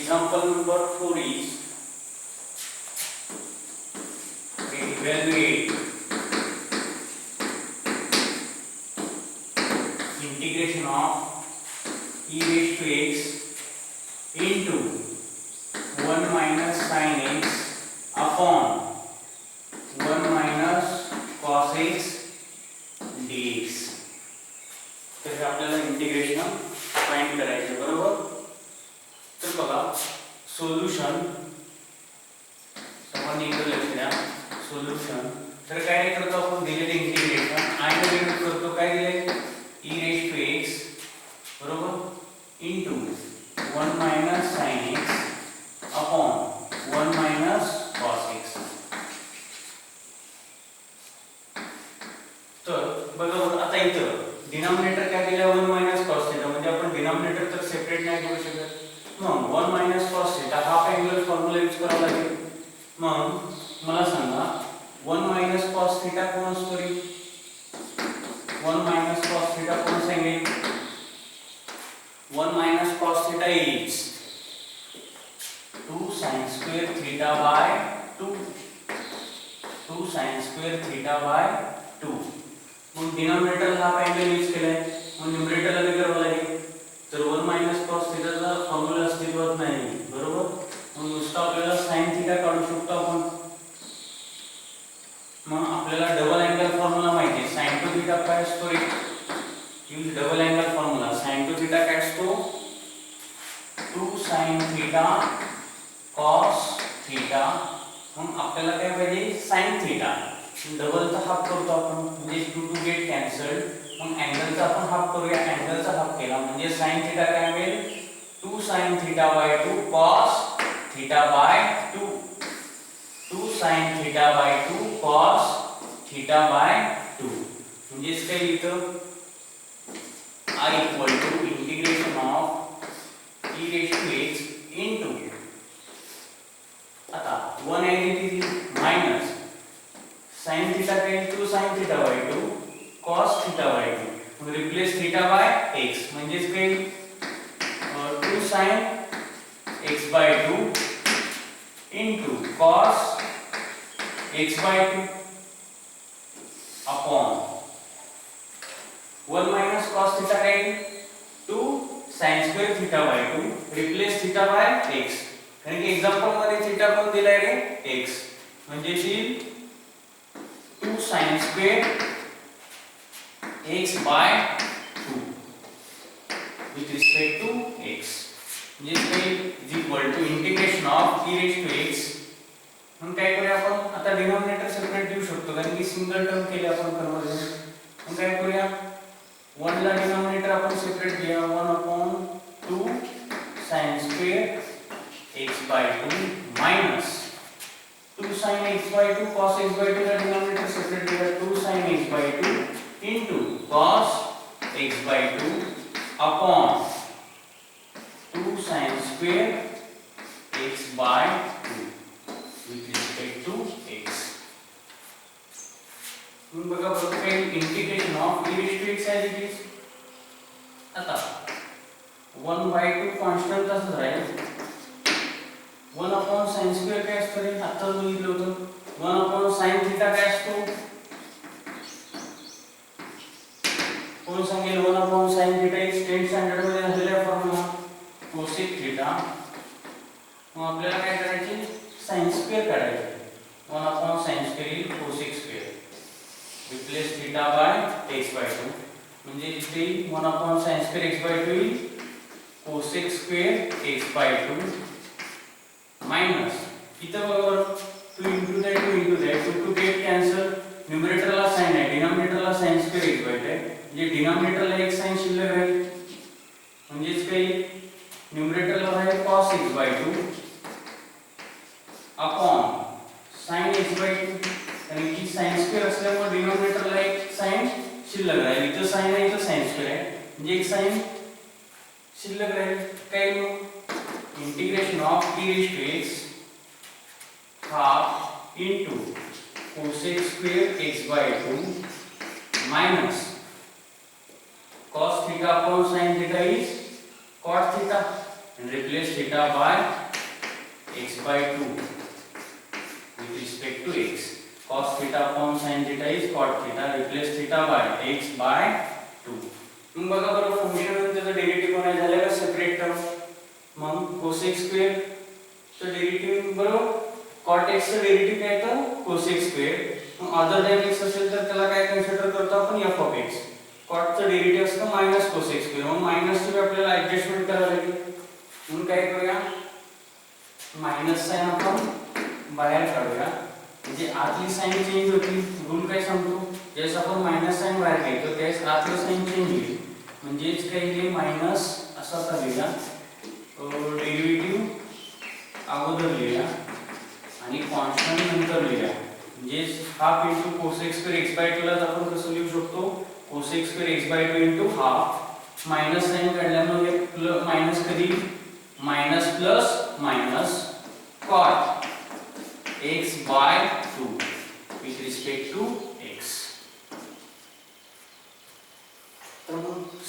Example number 4 is evaluate integration of e raised to x into 1 minus sin x upon 1 minus cos x dx. तर हे आपल्याला integration find करायचे बरोबर. तर बघा सोल्यूशन आपण इकडे लक्ष द्या. सोल्यूशन तर काय करतो आपण दिलेले इंटिग्रेशन आणि डिवाइड करतो काय दिले e raised to x बरोबर into 1 minus sin x upon 1 minus cos x. तर बघा आता इथं डिनॉमिनेटर काय दिला 1 minus cos थीटा म्हणजे आपण डिनॉमिनेटर तर सेपरेट नाही करू शकत. मग 1 minus cos theta half angle formula use करावा लागेल. मग मला सांगा 1 minus cos थीटा कोण असतो रे. 1 minus cos थीटा कोण सांगेल. 1 minus cos theta is 2 sin square theta by 2. 2 sin square theta by 2. मग डिनॉमिनेटर हाफ अँगल यूज केलाय मग न्यूमरेटरला काय करावं लागेल. तर 1 minus cos थीटाचा फॉर्म्युला अस्तित्वात नाही बरोबर. मग नुसतं आपल्याला sin थीटा काढू शकतो आपण. मग आपल्याला डबल अँगल फॉर्म्युला माहिती आहे. sin to थीटा काय असतो रे. Use double angle formula. sin to theta काय असतो 2 sin थीटा cos थीटा. मग आपल्याला काय पाहिजे sin थीटा. डबलचा हाफ करतो आपण म्हणजे 2 टू गेट कॅन्सल्ड. मग अँगलचा आपण हाफ करूया. अँगलचा हाफ केला म्हणजे sin थीटा काय मिळेल 2 sin theta by 2 cos theta by 2. 2 sin theta by 2 cos theta by 2 म्हणजे काय लिहितो I equal to integration of e raised to x into आता 1 आयडेंटिटी मायनस sin थीटा काय 2 sin theta by 2 cos theta by 2. मग replace theta by x म्हणजे काय 2 sin x by 2 into cos x by 2 upon 1 minus cos theta काय 2 sin square theta by 2 replace theta by x. कारण की example मध्ये theta पण दिलाय रे x म्हणजे येईल 2 sin square x by 2 with respect to x म्हणजे is equal to integration of e raised to x. हम काय करूया आपण आता डिनॉमिनेटर सेपरेट देऊ शकतो कारण की सिंगल टर्म केले आपण कन्वर्जन. हम काय करूया 1 ला डिनॉमिनेटर आपण सेपरेट घेऊया 1 upon 2 sin square x by 2 minus 2 sin x by 2 cos x by 2 ला डिनॉमिनेटर सेपरेट घेऊया 2 sin x by 2 into cos x by 2 upon 2 sin square x by 2 with respect to x. मग बघा काय integration of e raised to x as it is. आता 1 by 2 constant तसंच राहील. 1 upon sin square काय असतं रे आता बघितलं होतं 1 upon sin थीटा काय असतो कोण सांगेल 1 upon sin थीटा एक 10th स्टँडर्ड मध्ये झालेला फॉर्म्युला cosec थीटा. मग आपल्याला काय करायचे sin स्क्वेअर काढायचे 1 upon sin square is cosec square replace theta by x by 2 म्हणजे इथे 1 upon sin square x by 2 is cosec square x by 2 minus इथं बरोबर 2 into that 2 to get cancel. न्यूमरेटरला sin आहे डिनॉमिनेटरला sin स्क्वेअर x by 2 आहे म्हणजे डिनॉमिनेटरला एक sin शिल्लक राहील म्हणजेच काही न्यूमरेटरला राहील cos x by 2 upon sin x by 2 कारण की sin स्क्वेअर असल्यामुळे डिनॉमिनेटरला एक sin शिल्लक राहील. इथं sin आहे इथं sin स्क्वेअर आहे म्हणजे एक sin शिल्लक राहील. काय मग integration of e raised to x half into cosec square x by 2 minus cos theta upon sin theta is cot theta. and replace theta by x by 2 with respect to x. Cos theta upon sin theta is cot theta. Replace theta by x by 2. मग बघा बरं function मध्ये त्याचा derivative कोण झालं का separate term. मग cosec square चं डेरिव्हेटिव्ह बरोबर cot x चं डेरिव्हेटिव्ह काय तर cosec स्क्वेअर. मग अदर दॅन x असेल तर त्याला काय कन्सिडर करतो आपण f ऑफ x. cot चं डेरिव्हेटिव्ह असतं मायनस cosec स्क्वेअर. मग मायनस ची आपल्याला ऍडजस्टमेंट करावी लागेल. म्हणून काय करूया मायनस साइन आपण बाहेर काढूया म्हणजे आतली साइन चेंज होती. रूल काय सांगतो ज्यावेळेस आपण मायनस साइन बाहेर घेतो त्यावेळेस आतलं साइन चेंज होईल. म्हणजेच काय हे मायनस असा लिहिला डेरिव्हेटिव्ह अगोदर लिहिला आणि कॉन्स्टंट नंतर लिहिला. म्हणजे half into cosec square x by 2 ला आपण कसं लिहू शकतो cosec square x by 2 into half minus sine काढल्यामुळे मायनस कधी minus plus minus cot x by 2 with respect to x. तर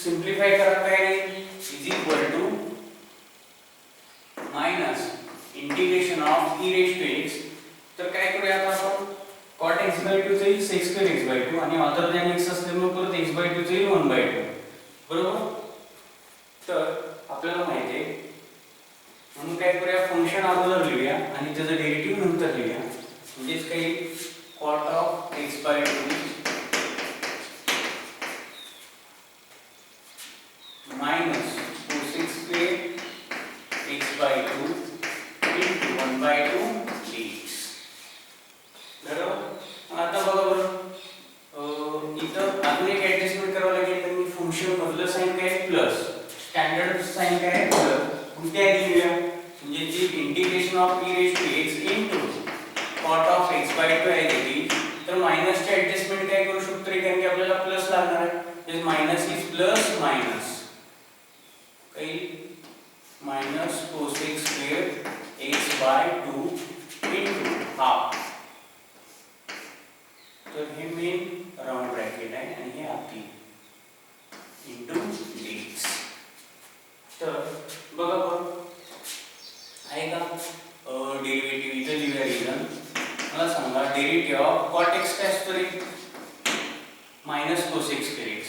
सिंप्लिफाय करा काय is equal to minus integration of e raise to x. तर काय करूया आता आपण cot x by 2 चे sec square x by 2 आणि अदर दॅन x असल्यामुळे परत x by 2 चे 1 by 2 बरोबर. तर आपल्याला माहिती आहे म्हणून काय करूया फंक्शन अगोदर लिहूया आणि त्याचं डेरिव्हेटिव्ह नंतर लिहूया. म्हणजेच काही cot of x by 2 minus cosec square x by 2 into 1 by 2 dx. बरोबर. आता बघा बरं इथं अजून एक ऍडजस्टमेंट करावं लागेल. तर मी फंक्शन मधलं साइन काय प्लस स्टँडर्ड साइन काय प्लस कोणती आहे लिहूया म्हणजे जी integration of e raise to x into cot of x by 2 आहे ती. तर मायनस चे ऍडजस्टमेंट काय करू शकतो रे कारण की आपल्याला प्लस लागणार आहे. म्हणजे मायनस इज प्लस मायनस काही minus cosec square x by 2 into half. तर हे मेन राउंड ब्रॅकेट आहे आणि हे आतली इनटू dx. तर बघा बघ आहे का डेरिव्हेटिव्ह इथे लिहूया रिजन. मला सांगा डेरिव्हेटिव्ह ऑफ cot x काय असतो रे minus cosec square x.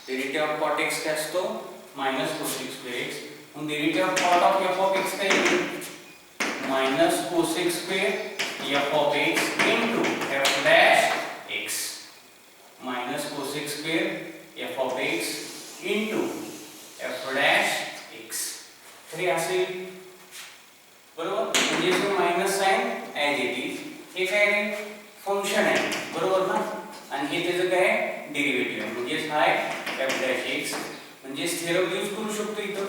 Derivative of cot x काय असतो मायनस cosec स्क्वेअर x. मग derivative of cot of f of x काय येईल minus cosec square f of x into f dash x minus cosec square f of x into f dash x. तर हे असेल बरोबर. म्हणजे जो minus sine as it is हे काय रे फंक्शन आहे बरोबर ना आणि हे त्याचं काय डेरिव्हेटिव्ह आहे म्हणजे हाय f डॅश x. म्हणजे थेरम यूज करू शकतो इथं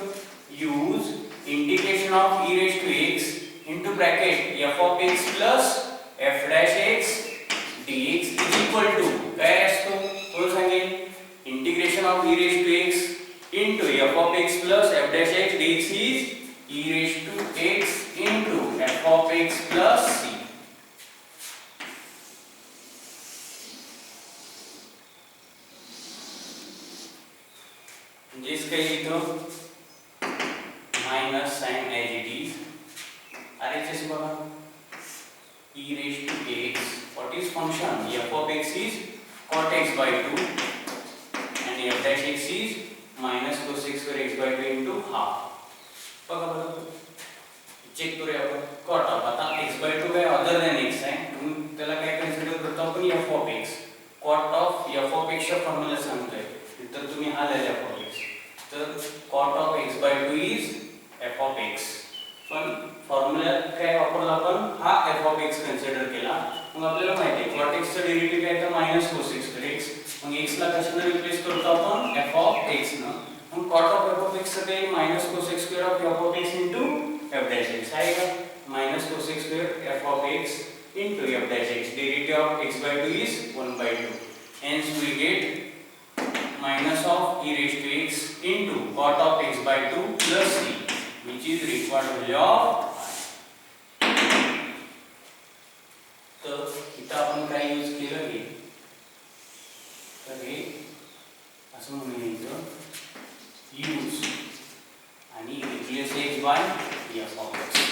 use integration of e raise to x into bracket f of x plus f dash x dx is equal to काय असतो तो सांगेल integration of e raise to x into f of x plus f dash x dx is e raised to x into f of x plus c. जिस काही इथं minus sine as it is RHS बघा e raised to x. What is function? f of x is cot x by 2 and f dash x is minus cosec square x by 2 into half. बघा बघा check करूया आपण cot of आता x by 2 काय other than x आहे म्हणून त्याला काय कन्सिडर करतो आपण f of x. cot of f of x चा फॉर्म्युला सांगतोय तर तुम्ही हा लिहिला f of x. तर cot of x by 2 is f of x. पण फॉर्म्युला काय वापरला आपण हा f of x कन्सिडर केला. मग आपल्याला माहिती आहे cot x चा डेरिव्हेटिव्ह काय तर मायनस cosec स्क्वेअर x. मग x ला कशाने रिप्लेस करतो आपण f of x न. मग cot of f of x चे minus cosec square of f of x into f dash x आहे का minus cosec square f of x into f dash x. Derivative of x by 2 is 1 by 2. Hence we get minus of e raised to x into cot of x by 2 plus c which is required value of I. तर इथं आपण काय use केलं हे तर हे असं म्हणूया इथं यूज आणि replace x by f of x.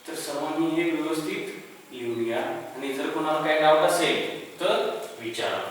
तर सर्वांनी हे व्यवस्थित लिहून घ्या आणि जर कोणाला काही डाऊट असेल तर विचारा.